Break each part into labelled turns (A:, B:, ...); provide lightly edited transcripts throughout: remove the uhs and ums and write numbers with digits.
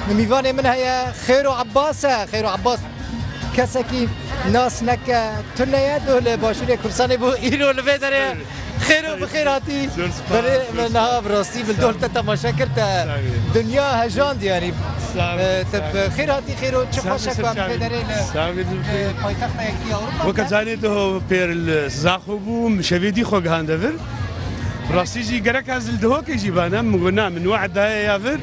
A: میوان من هيا خير عباس خير عباس كسكي ناس نك تنيا دول باشوري كرساني بو ايرو لفيدر خير وبخيراتي من ها براستي بالدول تتماشى كرت دنيا هجاند يعني تب خيراتي خير وتشخشك بفيدر پایتخت یکی اروپا
B: وكذلك هو بير الزاخوبو مشافيدي خو غاندفر راسي جي غرك ازل دهو كيجي بانا من وعد يافر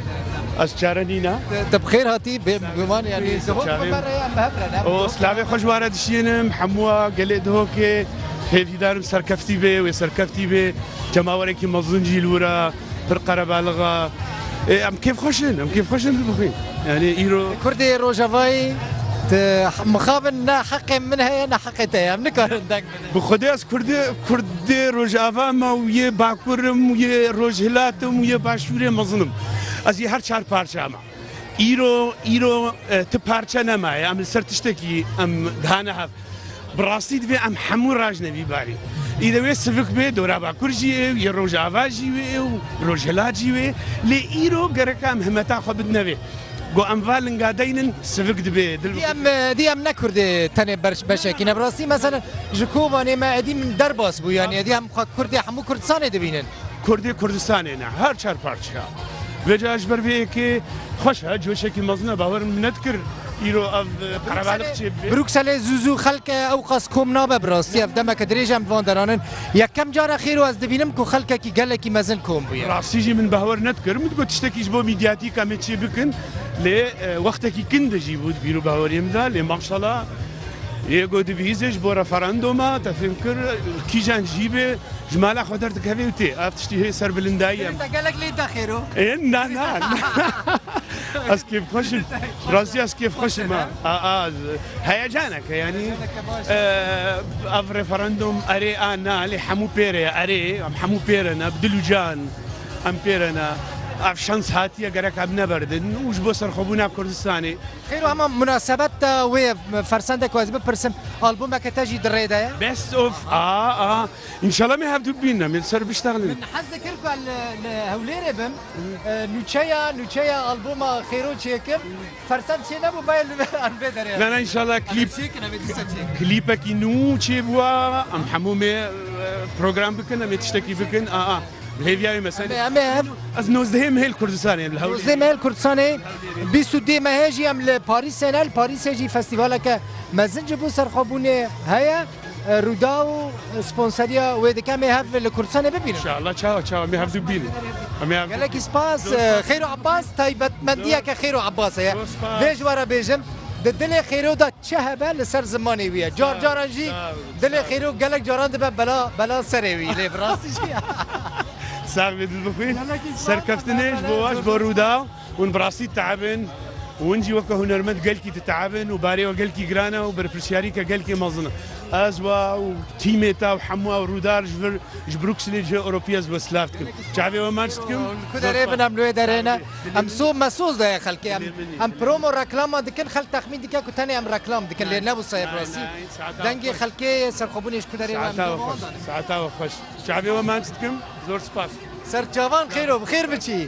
B: اشچارنينا
A: تبخير هاتي بمان يعني دهو مرة مهبرة
B: او سلاوي خوش وارد شينم حموا قال دهوكي هيفي دارم سركفتي به وسركفتي به جماورك مظنجي لورا فرقه بالغه ام كيف خوشن بالبخين يعني ايرو
A: كردي روجافاي مخابن حق منها انا حقتها من كاردك
B: بخدي اس كردي روجافا ما ويا باكورم ويا روجهلاتم ويا باشوري مظلم ازي هر چهار پارچه ما ايرو ت پارچه نما ام سرتشتكي ام دهانه براسي دبي ام حمو راجنبي باري اذا وي سفك بي دورا باكور جي روجافا جي روجهلا جي لي ايرو غركام همتا خبدنا بي جو اموال قاعدين سفك دبي
A: دي ام نكرد تاني بشكي نبراسي مثلا جكوم انا ما ادي من درباس بو يعني دي ام كردي حمو كردستان دبينن
B: كردستان هنا هر چهار پارچه وجاش بربيكي خوش جوشكي مزنا باور نذكر ايرو اف قربالق تشي
A: بروكسل زوزو خلق اوقاس كوم نابه براسي اف دمك دريجم فاندرانن يا كم جار خير از دبينم كو خلقكي قالكي مزن كوم بو
B: راسي جي من باور نذكر متقول تشتكي جبو ميدياتيك ام تشي بكن لي وقتكي كند جيبو بيرو باور يمدا لي ما شاء الله يقعد بيزج بو رفراندوما تفكر كي جان جيبه جمالا خاطر تكفيوتي افتشتي هي سر بلنداي
A: انت قالك لي داخيرو
B: لا اسكيف خوش راسي اسكيف خوش ما هيجانك يعني اف ريفراندوم اري انا لي حمو بيري اري حمو بيرنا بدلوجان ام بيرنا اف شانس هاتيه قرك ابنا بردن وش بصر خبونا كردستاني
A: خير هم مناسبات وي فرسندك واز ببرسم البومك تجي دريده
B: بيست اوف ان شاء الله ما هاف بينا من سر بيشتغل
A: من حظك لكم هوليري بم نوتشيا البوم خيرو تشيكم فرسند شي نبو بايل البدر
B: لا ان شاء الله كليبك نو تشي بوا ام حمومه بروجرام بكنا متشتكي بكن هيفيا مثلا از 19 مهل كردستاني الهول
A: 19 مهل كردستاني 22 مهاجي ام لباريس سنال باريس يجي فيستيفالك مازنج بو سرخبوني هيا روداو سبونسريا ودكامي هاف الكردستاني ببين
B: ان شاء الله تشاو مي هاف بين
A: قال لك سباس خير عباس طيب مديك خير عباس يا بيج ورا بيجم دل خيرو دا شهبه لسر زماني ويا جار جي دل خيرو قال لك جاران دبا بلا سروي لي براسي شي
B: صاحب البخين سركفتنيش بواش برودا ونبراسي تعبن ونجي وكا هنرمد قالكي تتعبن وباري وقالكي جرانا وبرفرشياريكا قالكي مظنه ازوا وتيميتا وحموا ورودار جبروكس ليجي اوروبياز وسلافتكم شعبي ومانشتكم
A: كدري بنعملوا درينا ام سو مسوز ده خلكي ام برومو ركلام دكن خل تخمين ديك كنتاني ام ركلام ديك اللي نابو صايب راسي دنجي خلكي سرخبونيش كدري
B: ساعتها وخش شعبي ومانشتكم زور سباس
A: سر جوان خير وبخير بشي